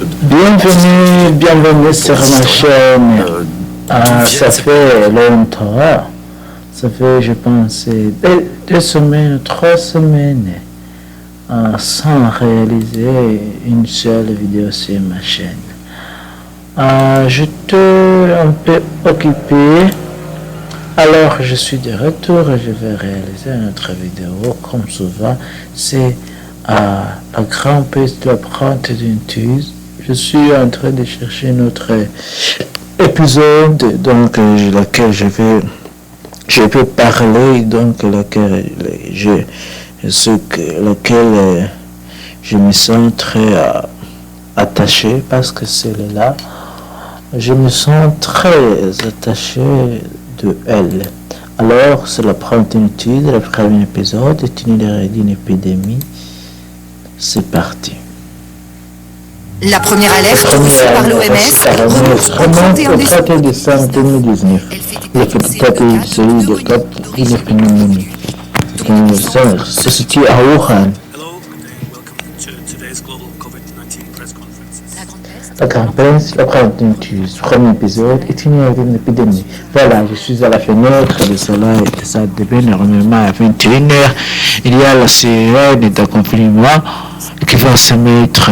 Bienvenue sur ma chaîne. Ça fait longtemps. Ça fait, je pense, 2 semaines, 3 semaines sans réaliser une seule vidéo sur ma chaîne. J'étais un peu occupé. Alors, je suis de retour et je vais réaliser une autre vidéo. Comme souvent, c'est la grande piste de l'empreinte d'une tuile. Je suis en train de chercher notre épisode, donc lequel je peux parler, donc lequel je me sens très attaché parce que c'est là. Je me sens très attaché de elle. Alors, c'est l'empreinte inutile, le premier épisode, itinéraire d'une épidémie. C'est parti. La première alerte reçue par l'OMS remonte au 31 décembre 2019. Le petit celui de top d'une pneumonie. Se situe à Wuhan. La grande presse, la première premier épisode, itinéraire d'une épidémie. Voilà, je suis à la fenêtre de cela et de ça devient normalement à 21h. Il y a la sirène de confinement qui va se mettre.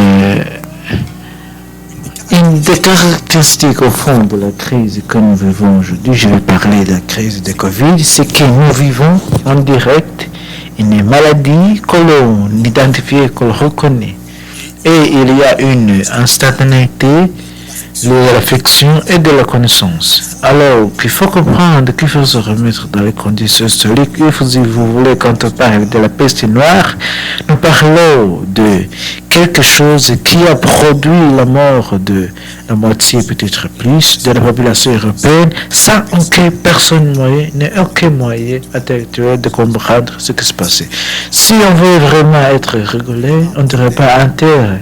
Une des caractéristiques au fond de la crise que nous vivons aujourd'hui, je vais parler de la crise de Covid, c'est que nous vivons en direct une maladie que l'on identifie, que l'on reconnaît. Et il y a une instantanéité de la réflexion et de la connaissance. Alors, il faut comprendre qu'il faut se remettre dans les conditions historiques. Si vous voulez, quand on parle de la peste noire, nous parlons de quelque chose qui a produit la mort de la moitié, peut-être plus, de la population européenne, sans aucune personne moyen, aucun moyen intellectuel de comprendre ce qui se passait. Si on veut vraiment être régulé, on ne dirait pas un terre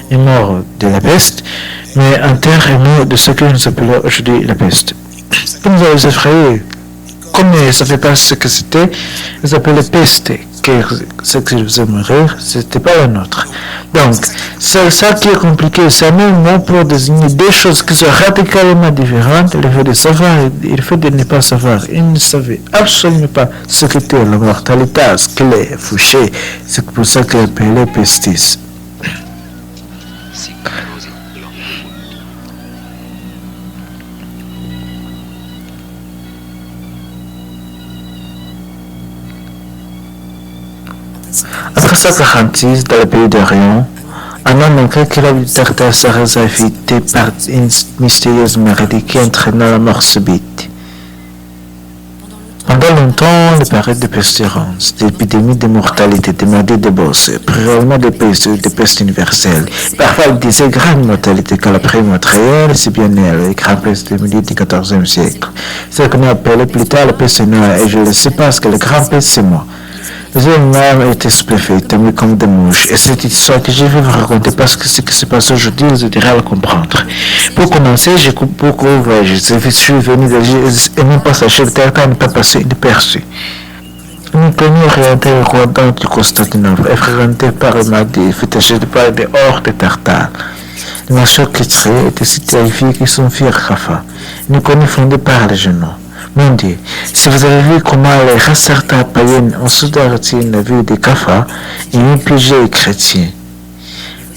est mort de la peste, mais un terre est mort de ce que nous appelons aujourd'hui la peste. Comme vous avez effrayé, comme ça fait pas ce que c'était, ils appellent peste, ce que je vous ai mourir, c'était pas la nôtre. Donc, c'est ça qui est compliqué, c'est un même mot pour désigner des choses qui sont radicalement différentes, le fait de savoir et le fait de ne pas savoir. Ils ne savaient absolument pas ce qu'était la mortalité, ce qu'elle est fouchée, c'est pour ça qu'elle appelait pestis. Après 146, dans le pays d'Orient, un homme incalculable que la liberté serait évité par une mystérieuse maladie qui entraîna la mort subite. Pendant longtemps, les périodes de pestilence, d'épidémies de mortalité, de maladies de bosse, probablement de peste universelle, parfois ils disaient grande mortalité que la prime réelle, c'est bien elle, les grandes pestes du milieu du XIVe siècle. C'est ce qu'on a appelé plus tard la peste noire, et je le sais parce que le grand peste c'est moi. Les hommes étaient stupéfaits, tombés comme des mouches. Et cette histoire que je vais vous raconter parce que ce qui se passe aujourd'hui, vous aiderez à le comprendre. Pour commencer, j'ai beaucoup voyagé. Je suis venu et même pas sachez le territoire n'est pas passé inaperçu. Nous connus orienté le roi du Constantinople, effréné par le Mahdi, fétiché par des hordes de Tartares. Les nations qui étaient si terrifiées qu'ils sont fiers Khafa. Nous connus fondés par les genoux. Mon Dieu, si vous avez vu comment les races païennes ont soudé la ville de Kaffa et ont piégé les chrétiens.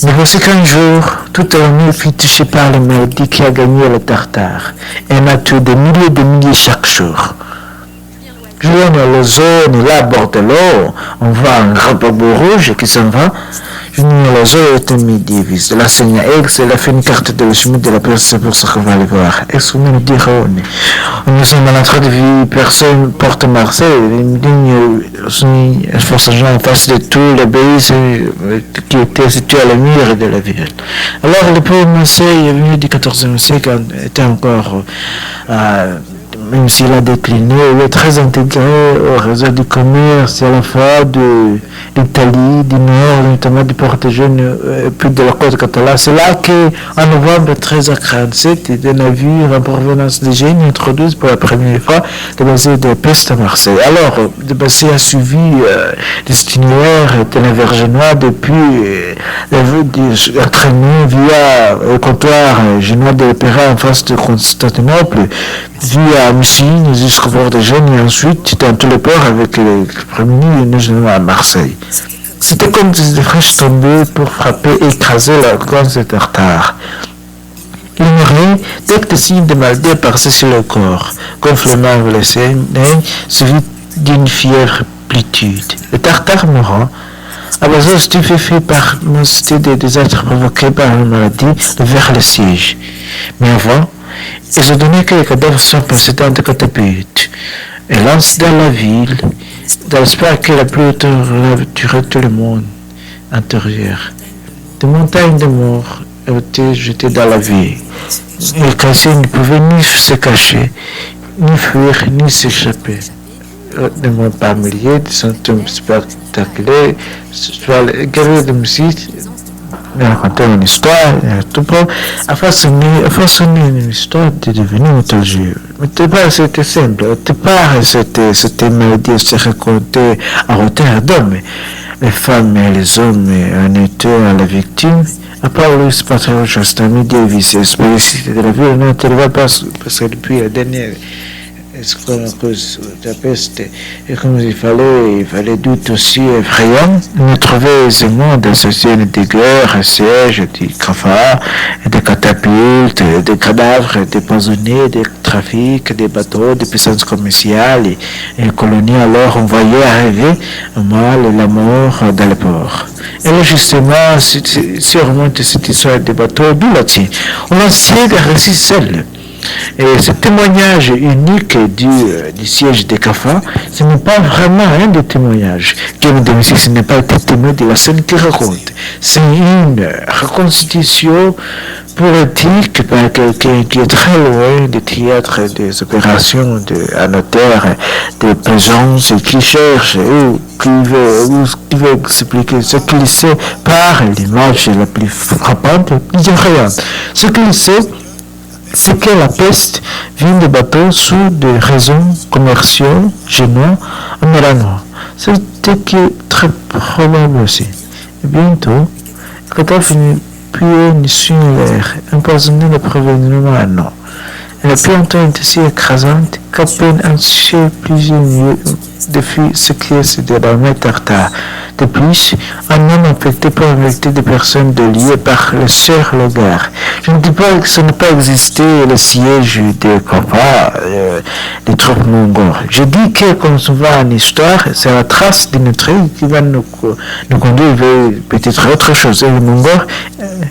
Mais voici qu'un jour, toute l'armée fut touchée par le maladie qui a gagné le Tartare et on a tué des milliers chaque jour. Julien dans la zone, là, à bord de l'eau, on voit un drapeau rouge qui s'en va. Julien la zone est un midi-vis. La Seigneur X, elle a fait une carte de chemin de la personne, c'est pour ça qu'on va aller voir. Est-ce qu'on nous dira nous sommes en train de vivre, personne porte Marseille, une ligne forcément en face de tous les pays qui étaient situés à la mire de la ville. Alors le pont Marseille, venu du XIVe siècle, était encore même s'il a décliné, il est très intégré au réseau du commerce à la fois de l'Italie, du Nord, notamment du Portugal, et puis de la côte catalane. C'est là qu'en novembre 1347, des navires en provenance de Gênes introduisent pour la première fois le bassin de peste à Marseille. Alors, le bassin a suivi des itinéraires de la Vergenois depuis entraîné via le comptoir génois de l'Opéra en face de Constantinople, via Messine jusqu'au port de Gênes et ensuite dans tous les ports avec les premiers génois à Marseille. C'était comme des flèches tombées pour frapper et écraser la grosse de Tartare. Il mourait dès que des signes de maladie apparaissaient sur le corps, gonflement avec les seins, suivi d'une fièvre plitude. Le Tartare mourant, Abazo stupéfait par l'immensité des désastres provoqués par la maladie, vers le siège. Mais avant, ils ont donné que les cadavres sont passés dans des catapultes et lancés dans la ville, dans l'espoir que la pluie tuerait tout le monde intérieur. Des montagnes de morts ont été jetées dans la ville. Les cassés ne pouvaient ni se cacher, ni fuir, ni s'échapper. De moins par milliers, des symptômes spectaculaires, les guerriers de musique raconter une histoire, tout pour façonner une histoire de devenir mythologique. Mais c'était simple. C'était une maladie qui se racontait à Rotterdam. Les femmes et les hommes en étaient la victime. À part le patron Chastami Davis, spécialiste de la ville, on ne va pas parce que depuis la dernière cause de la peste, et comme il fallait doute aussi effrayant, on trouvait aisément des scènes de guerre, sièges, des cafards, des catapultes, des cadavres, des prisonniers, des trafics, des bateaux, des puissances commerciales, et les colonies alors on voyait arriver le mal et la mort dans les ports. Et là justement, si on remonte cette histoire des bateaux, d'où la tient? On a essayé de réciter seul. Et ce témoignage unique du siège des Cafars, ce n'est pas vraiment un des témoignages. Guillaume de Musique, ce n'est pas été témoin de la scène qu'il raconte. C'est une reconstitution politique par quelqu'un qui est très loin du théâtre des opérations à notaire, des présences, qui cherche ou qui veut expliquer ce qu'il sait par l'image la plus frappante, plus effrayante. Ce qu'il sait, c'est que la peste vient des bateaux sous des raisons commerciaux génois en Milano. C'était qui est très probable aussi. Et bientôt, le cadavre finit puer sur l'air, empoisonné le proveniment à non. Et la plante est si écrasante qu'à peine un ciel plusieurs lieues depuis ce qui est de la mer Tartare. De plus, un homme infecté peut infecter des personnes de liées par le seul regard. Je ne dis pas que ça n'a pas existé le siège des combats des troupes mongoles. Je dis que, comme souvent en histoire, c'est la trace d'une traite qui va nous conduire vers peut-être autre chose. Et les Mongols,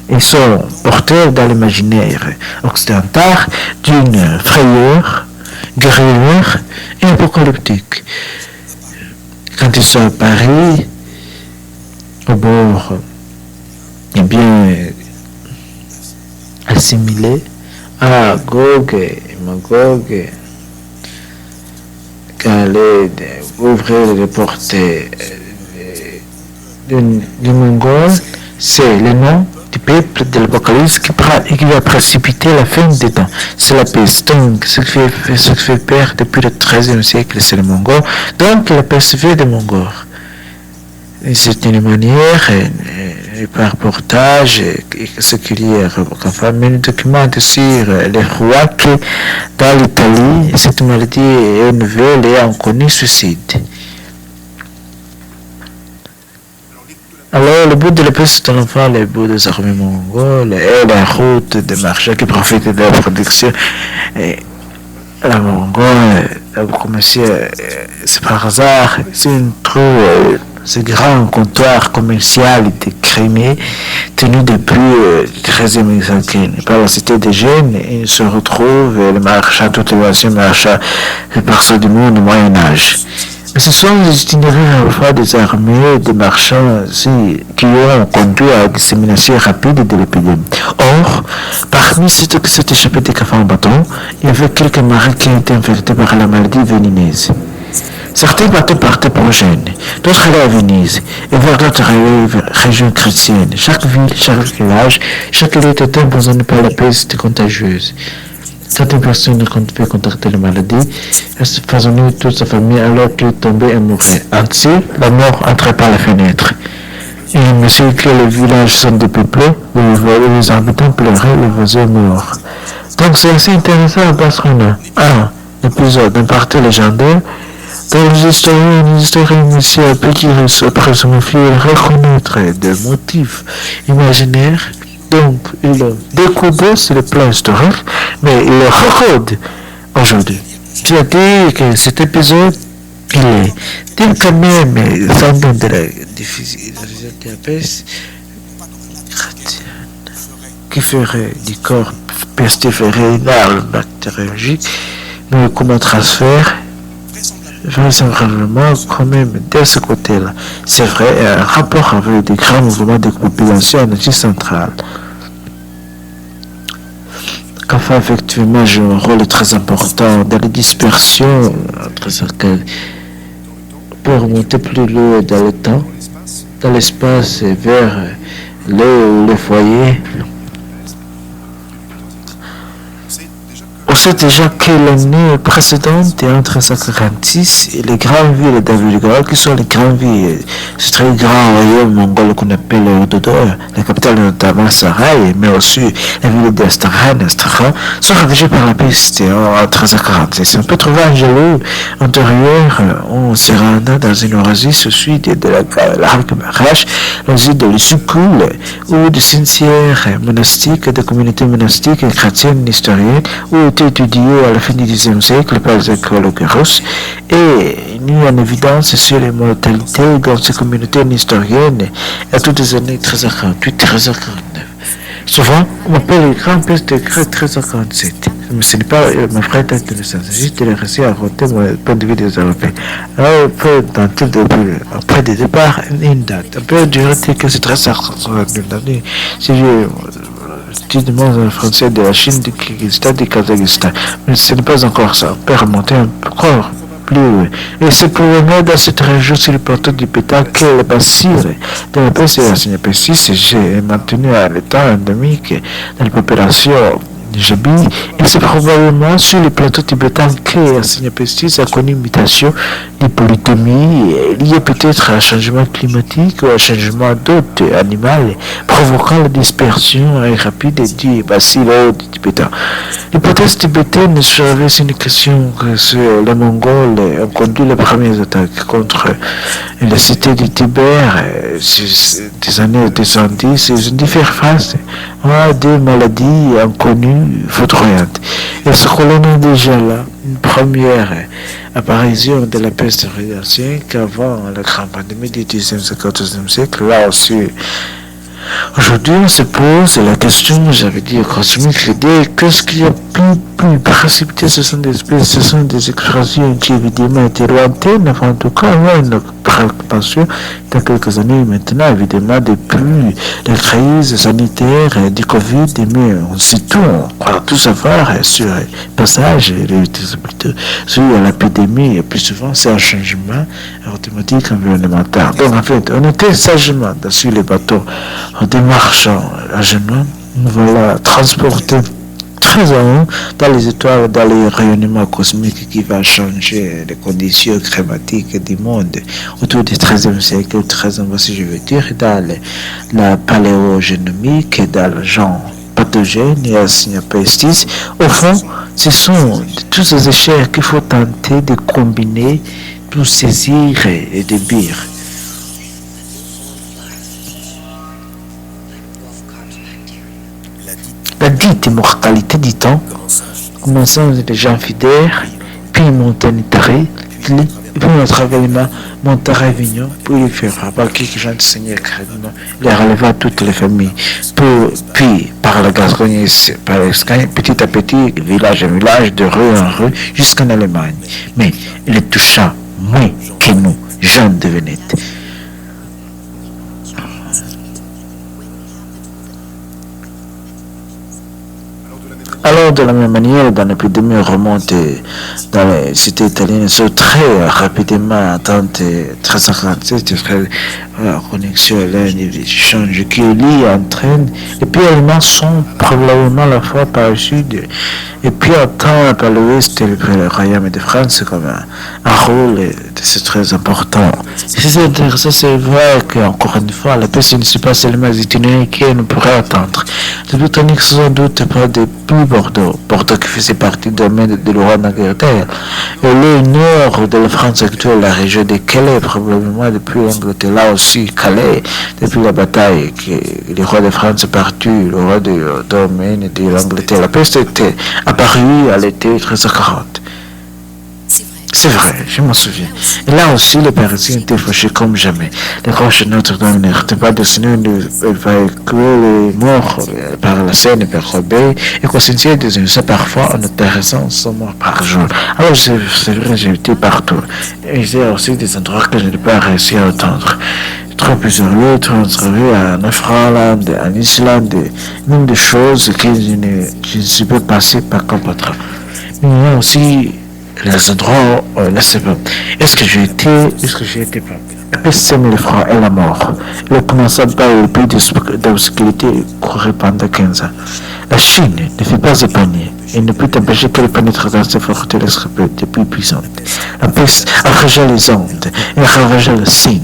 ils sont porteurs dans l'imaginaire occidental d'une frayeur guerrière et apocalyptique. Quand ils sont à Paris, au bord, eh bien, assimilés à Gog et Magog, qui allaient ouvrir les portes du Mongol, c'est le nom du peuple de l'Apocalypse qui va précipiter la fin des temps. C'est la peste. Donc, ce qui fait peur depuis le XIIIe siècle, c'est le Mongol. Donc, la peste vient des Mongols. D'une certaine manière, et par portage, ce qu'il y a, mais le document sur les rois que dans l'Italie, cette maladie est nouvelle et inconnue suicide. Alors, le bout de la peste de l'enfant, le bout des armées mongoles et la route des marchands qui profitent de la production. Et la Mongole a commencé, c'est par hasard, c'est une trou, ce grand comptoir commercial de Crimée, tenu depuis le XIIIe siècle par la cité de Gênes, et il se retrouve le marchand, toute l'évasion marchand partout du monde au Moyen-Âge. Mais ce sont les itinéraires à la fois des armées et des marchands qui ont conduit à la dissémination rapide de l'épidémie. Or, parmi ceux qui s'étaient échappés des cafards en bâton, il y avait quelques marins qui étaient infectés par la maladie vénéneuse. Certains bateaux partaient pour Gênes, d'autres allaient à Venise et vers d'autres régions chrétiennes. Chaque ville, chaque village, chaque île était empoisonnée par la peste contagieuse. Certaines personnes ne pouvaient contracter la maladie, elles se empoisonnaient toute sa famille alors qu'ils tombaient et mouraient. Ainsi, la mort entrait par la fenêtre. Et monsieur que les villages sont dépeuplés, où les habitants pleuraient les voisins morts. Donc c'est assez intéressant parce qu'on a un épisode d'un parti légendaire dont les historiens monsieur Epicurus présumifient reconnaître des motifs imaginaires. Donc il a découvert sur le plan historique, mais il le recorde aujourd'hui. C'est-à-dire que cet épisode il est quand même semble de la peste chrétienne qui ferait du corps pestiféré une arme bactériologique, mais comme un transfert, vraisemblablement quand même de ce côté-là. C'est vrai, un rapport avec des grands mouvements de population en Asie centrale. CAFA effectivement joue un rôle très important dans la dispersion entre cercles. Peut remonter plus loin dans le temps, dans l'espace et vers le foyer. On sait déjà que l'année précédente, entre 1946 et les grandes villes d'Avilgor, qui sont les grandes villes, ce très grand royaume mongol qu'on appelle Ododor, la capitale notamment Sarai, mais aussi la ville d'Astrakhan, sont ravagées par la peste en 1346. On peut trouver un jalou antérieur, on se rendant dans une oasis au sud de l'arc Marash, l'oasis de l'Isukul, ou de cimetières monastiques, de communautés monastiques et chrétiennes historiennes, où étudié à la fin du Xe siècle par les archéologues russes et mis en évidence sur les mortalités dans ces communautés historiennes à toutes les années 1348-1349. Souvent, on appelle les grandes pestes de 1347, mais ce n'est pas ma vraie intéressant, c'est juste le récit à raconter mon point de vue des Européens. Alors, on peut tenter après des départs, une date. On peut dire que c'est 1349. Si je demande en français de la Chine, du Kyrgyzstan, du Kazakhstan. Mais ce n'est pas encore ça. On peut remonter encore plus haut. Et c'est pour venir dans cette région sur le plateau du Pétard que le bacille de la peste et la signapestis est maintenu à l'état endémique dans la population Jabi, et c'est probablement sur le plateau tibétain que la signapestis a connu une mutation de polytomie liée peut-être à un changement climatique ou à un changement d'hôte animal provoquant la dispersion rapide du bacille tibétain. L'hypothèse tibétaine serait une question que les Mongols ont conduit les premières attaques contre la cité du Tibet des années 210. Ils ont dû faire face à des maladies inconnues, foudroyantes. Et ce qu'on a déjà là, une première apparition de la peste ancienne qu'avant la grande pandémie du 10e et 14e siècle, là aussi. Aujourd'hui, on se pose la question, j'avais dit, cosmique, l'idée, qu'est-ce qu'il y a plus précipité, ce sont des expressions qui évidemment étaient lointaines, enfin, en tout cas, on a une préoccupation dans quelques années maintenant, évidemment, depuis la crise sanitaire du Covid, mais on sait tout, on va tout savoir sur le passage, sur l'épidémie, et plus souvent, c'est un changement automatique environnemental. Donc, en fait, on était sagement sur les bateaux, en démarchant à genoux, voilà, transporté très en haut dans les étoiles, dans les rayonnements cosmiques qui va changer les conditions climatiques du monde autour du XIIIe siècle, 13e, si je veux dire, dans la paléogénomique, dans le genre pathogène et la signapestis. Au fond, ce sont tous ces échelles qu'il faut tenter de combiner pour saisir et de dire. La dite immortalité du temps, commençant les gens fidèles, puis Montanitari, puis notre événement Montarévignon, puis il fera par quelques gens de Seigneur Crédiment, il releva toutes les familles, puis par la Gascogne, par l'Escagne, petit à petit, village en village, de rue en rue, jusqu'en Allemagne. Mais il toucha moins que nous, gens de Venette. Alors, de la même manière, dans l'épidémie remontée dans les cités italiennes, sont très rapidement atteintes 1347, la connexion à l'un des échanges qui entraîne, et puis également sont probablement la fois par le sud, et puis attend par l'ouest le royaume de France comme un rôle c'est très important. C'est intéressant, c'est vrai qu'encore une fois, la peste ne sont pas seulement les itinéraires qu'on pourrait attendre. Les Britanniques sont sans doute pas depuis Bordeaux. Bordeaux qui faisait partie du domaine de le roi d'Angleterre. Et le nord de la France actuelle, la région de Calais, probablement depuis l'Angleterre, là aussi Calais, depuis la bataille que le roi de France est parti, le roi du domaine de l'Angleterre. La peste était apparue à l'été 1340. C'est vrai, je m'en souviens. Et là aussi, les Parisiens étaient fâchés comme jamais. Les roches de Notre-Dame n'arrêtaient pas de sonner, les morts par la Seine et par Roubaix, et constituaient des innocents parfois en intéressant 100 morts par jour. Alors, c'est vrai, j'ai été partout. Et il y a aussi des endroits que je n'ai pas réussi à entendre. Plusieurs lieux, trouvé en Australie, en Islande, même des choses que je ne suis pas passé par comprendre. Mais il y a aussi les endroits où on ne sait pas. Est-ce que j'ai été pas? La peste sème le froid et la mort. Le commença par le pays d'obscurité courait pendant 15 ans. La Chine ne fait pas épargner. Il ne peut empêcher que le pénètre dans ses forteresses depuis puissantes. La peste ravagea les Andes et ravagea le Sindh.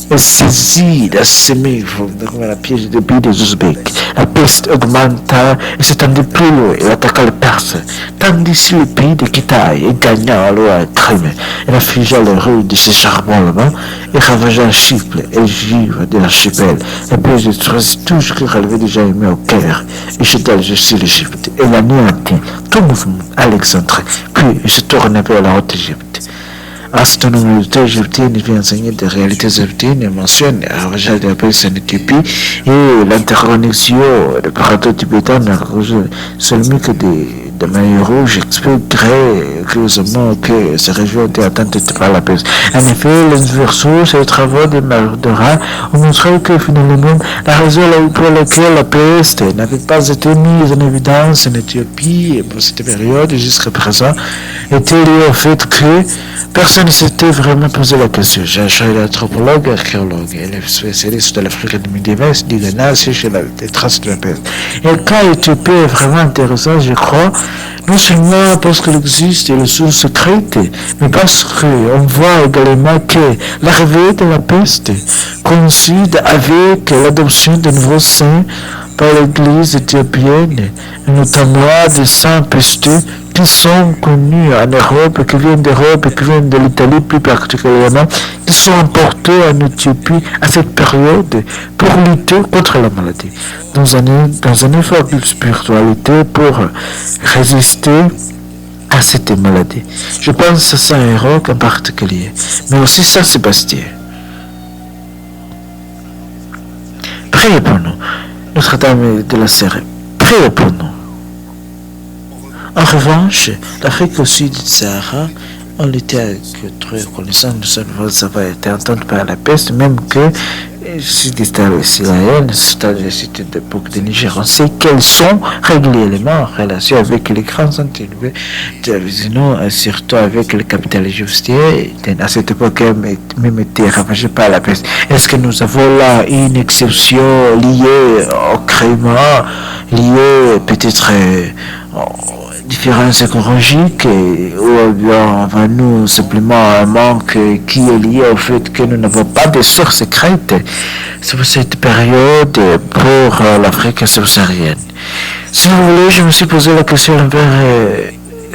Elle saisit la semée comme la piège des pays des Ouzbeks. La peste augmenta et s'étendit plus loin et attaqua le Perse. Tandis le pays de Kitaï gagna alors un crime. Elle affligea les rues de ses charbonnements et ravagea Chypre et Givre de l'archipel. La peste détruisit tout ce qui relevait déjà aimé au Caire et jeta sur l'Égypte. Elle anéantit tout mouvement Alexandrie, puis elle se tourna vers la haute Égypte. Astronomie égyptienne vient enseigner des réalités égyptiennes et mentionne le ravagage de la peste en Éthiopie et l'interconnexion des paradoxes tibétains seulement que des maillots rouges expliqueraient curieusement que ces régions étaient atteintes par la peste. En effet, les sources et les travaux de Mardora ont montré que finalement la raison pour laquelle la peste n'avait pas été mise en évidence en Éthiopie pour cette période jusqu'à présent était liée au fait que personne ne s'était vraiment posé la question. J'ai cherché l'anthropologue, archéologue et les spécialistes de l'Afrique médiévale du Ghana cherché les traces de la peste. Et le cas éthiopien est vraiment intéressant, je crois, non seulement parce qu'il existe des sources secrètes, mais parce qu'on voit également que l'arrivée de la peste coïncide avec l'adoption de nouveaux saints par l'Église éthiopienne, et notamment des saints pesteux qui sont connus en Europe, qui viennent d'Europe et qui viennent de l'Italie plus particulièrement, qui sont importés en Éthiopie à cette période pour lutter contre la maladie. Dans un effort de spiritualité pour résister à cette maladie. Je pense à Saint-Héroc en particulier, mais aussi Saint-Sébastien. Priez pour nous. Notre-Dame de la Serre, priez pour nous. En revanche, l'Afrique au sud du Sahara, on était très connaissant, nous avons été entendus par la peste, même que si des stades israéliennes, c'est-à-dire les cités d'époque de Niger, on sait qu'elles sont régulièrement en relation avec les grands entités, surtout avec le capital égyptien, à cette époque même été ravagé par la peste. Est-ce que nous avons là une exception liée au crime, liée peut-être différences écologiques ou bien avons-nous simplement un manque qui est lié au fait que nous n'avons pas de sources secrètes sur cette période pour l'Afrique subsaharienne. Si vous voulez, je me suis posé la question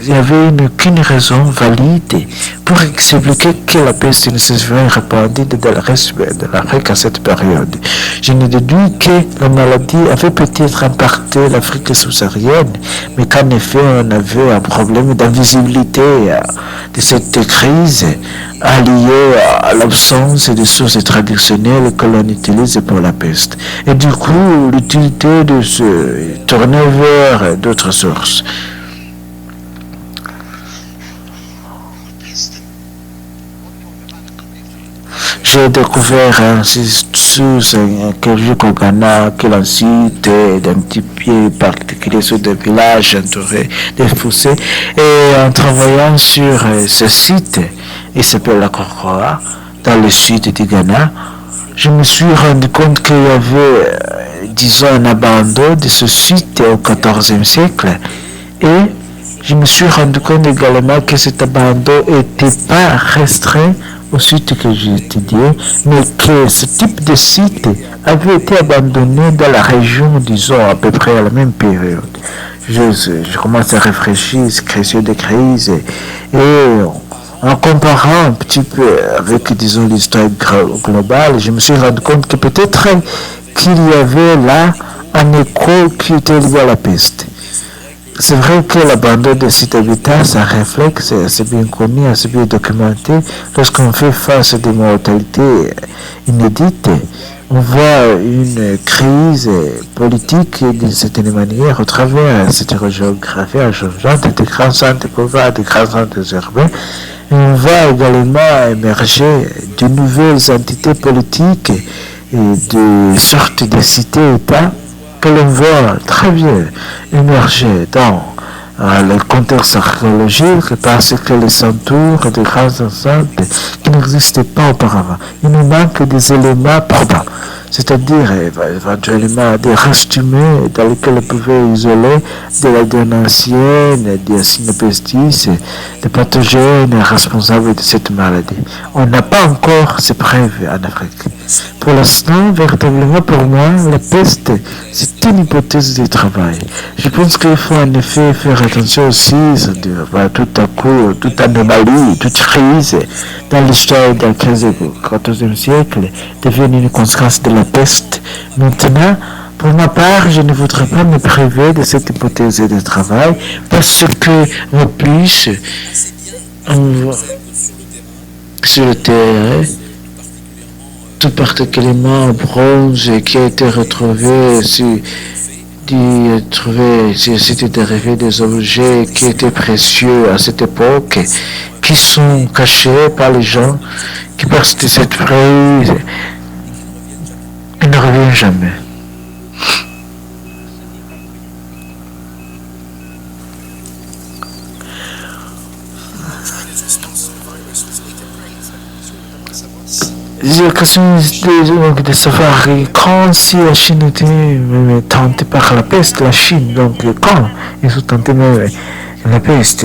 il n'y avait aucune raison valide pour expliquer que la peste ne se serait répandue dans le reste de l'Afrique à cette période. Je n'ai déduit que la maladie avait peut-être impacté l'Afrique subsaharienne, mais qu'en effet on avait un problème d'invisibilité de cette crise liée à l'absence de sources traditionnelles que l'on utilise pour la peste. Et du coup, l'utilité de se tourner vers d'autres sources. J'ai découvert ainsi sous quelques au Ghana qui l'incite d'un petit pied particulier sur des villages entourés des fossés. Et en travaillant sur ce site, il s'appelle la Kokora, dans le sud du Ghana, je me suis rendu compte qu'il y avait, disons, un abandon de ce site au XIVe siècle. Et je me suis rendu compte également que cet abandon n'était pas restreint au site que j'ai étudié, mais que ce type de site avait été abandonné dans la région, disons, à peu près à la même période. Je commence à réfléchir, question de crise, et en comparant un petit peu avec, disons, l'histoire globale, je me suis rendu compte que peut-être qu'il y avait là un écho qui était lié à la peste. C'est vrai que l'abandon des sites habitats, ça reflète, c'est assez bien connu, assez bien documenté. Lorsqu'on fait face à des mortalités inédites, on voit une crise politique d'une certaine manière au travers cette géographie changeante des grands centres pauvres, des grands centres urbains. Et on voit également émerger de nouvelles entités politiques et de sortes de cités-États que l'on voit très bien émerger dans le contexte archéologique parce que les entours des grands ensembles qui n'existaient pas auparavant. Il nous manque des éléments probants, c'est-à-dire éventuellement des restes humains dans lesquels on pouvait isoler de la DNA ancienne, des synopestis, des pathogènes responsables de cette maladie. On n'a pas encore ces preuves en Afrique. Pour l'instant, véritablement pour moi, la peste, c'est une hypothèse de travail. Je pense qu'il faut en effet faire attention aussi, c'est-à-dire tout à coup, toute anomalie, toute crise dans l'histoire du XIVe siècle devient une conséquence de la peste. Maintenant, pour ma part, je ne voudrais pas me priver de cette hypothèse de travail parce que, en plus, sur le terrain, tout particulièrement bronze qui a été retrouvé sur le site d'arrivée des objets qui étaient précieux à cette époque, qui sont cachés par les gens qui passent de cette prise et ne reviennent jamais. J'ai l'occasion de savoir quand si la Chine était tentée par la peste, la Chine, donc quand ils sont tentés même la peste,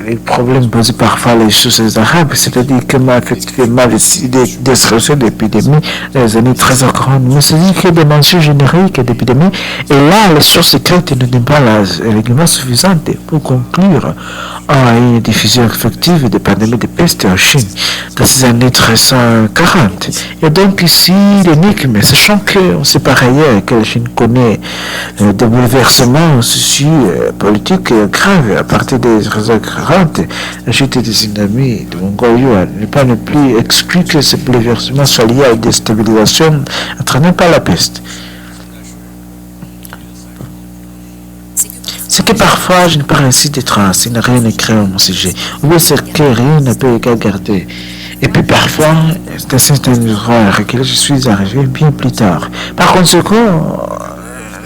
les problèmes posés parfois les choses arabes, c'est-à-dire que effectivement des destructions d'épidémies dans les années 1340, mais c'est-à-dire que des mentions génériques d'épidémies, et là les sources secrètes ne donnent pas l'argument suffisant pour conclure à une diffusion effective des pandémies de peste en Chine dans ces années 1340. Et donc ici l'énigme, sachant qu'on sait par ailleurs que la Chine connaît des bouleversements politiques graves à partir des 1340, la chute des tsunamis de Mongolia n'est pas le plus exclu que ces bouleversements soient liés à une déstabilisation entraînée par la peste. C'est que parfois je ne parle ainsi des traces, il n'y a rien écrit à mon sujet. Ou bien c'est que rien ne peut être gardé. Et puis parfois, c'est à certains endroits que je suis arrivé bien plus tard. Par conséquent,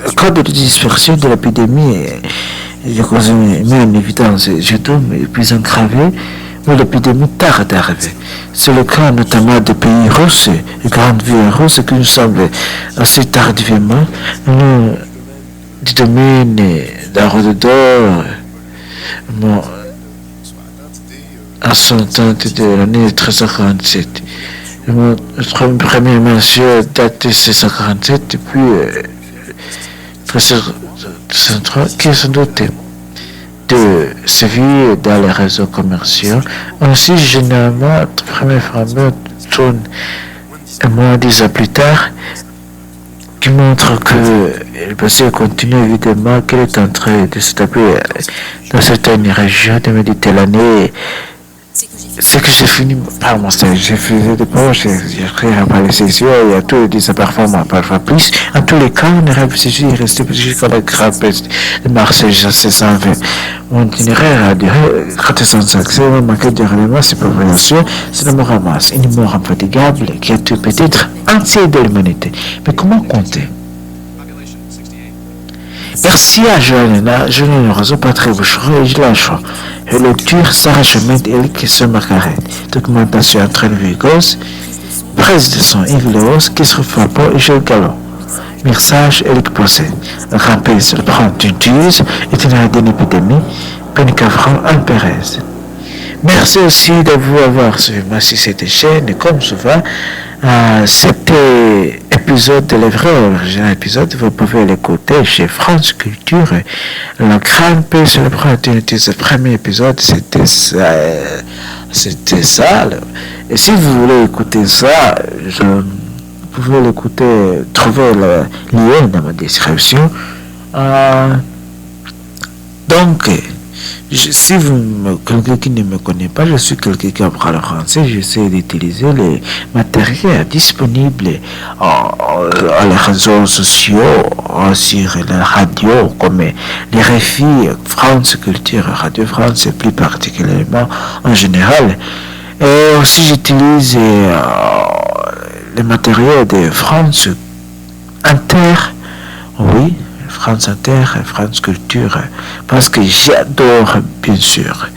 le code de dispersion de l'épidémie est mis en évidence, je trouve, plus engravé, mais l'épidémie tarde à arriver. C'est le cas notamment des pays russes, les grandes villes russes qui nous semblent assez tardivement. Du domaine d'Arododor, à son temps de l'année 1347. Notre première mention date de 1647, et puis 1303, qui est sans doute de sévir dans les réseaux commerciaux. Ainsi, généralement, notre premier fragment tourne un mois, 10 ans plus tard, qui montre que le passé continue évidemment qu'elle est en train de s'établir dans certaines régions de Méditerranée c'est que j'ai fini par mon stage. J'ai fait des poches, j'ai créé par les sessions, il y a tous les 10 performances, parfois plus. En tous les cas, on aurait pu il restait jusqu'à la grave peste de Marseille, j'ai 120. Mon itinéraire a duré 405. C'est une maquette de relèvement, c'est pas bien sûr. C'est le mot ramasse, une mort infatigable qui a tué peut-être entier de l'humanité. Mais comment compter? Merci à Jeanne Roseau, Patrick Bouchereau et Gilles Choix. Et lecture Sarah Chemin et Eric Sommarcaret. Documentation Antoine Vigos. Presse de son Yves Léos, Kisre Flapo et Gilles Gallo. Mixage Eric Possé. Rappel sur le prend d'une tueuse, itinéraire d'une épidémie, Penicavran Anne Pérez. Merci aussi de vous avoir suivi sur cette chaîne et comme souvent, cet épisode de le vrai original épisode, vous pouvez l'écouter chez France Culture. La grande paix sur le premier épisode, c'était ça. Et si vous voulez écouter ça, vous pouvez l'écouter, trouver le lien dans ma description. Donc, si quelqu'un qui ne me connaît pas, je suis quelqu'un qui apprend le français, j'essaie d'utiliser les matériels disponibles à les réseaux sociaux, sur la radio, comme les RFI, France Culture, Radio France, et plus particulièrement en général. Et aussi j'utilise les matériels de France Inter, oui, France Inter, France Culture, parce que j'adore, bien sûr.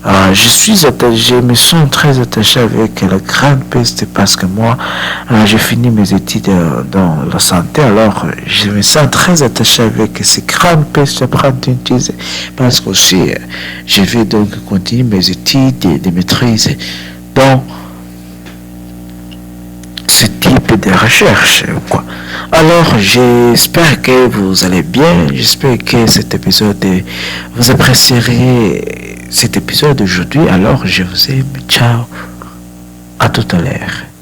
Je me sens très attaché avec la grande peste parce que moi, j'ai fini mes études dans la santé, alors je me sens très attaché avec ces grandes pestes parce que aussi, je vais donc continuer mes études de maîtrise dans ce type de recherche, quoi. Alors, j'espère que vous allez bien. J'espère que cet épisode, vous apprécierez cet épisode d'aujourd'hui. Alors, je vous aime. Ciao. À tout à l'heure.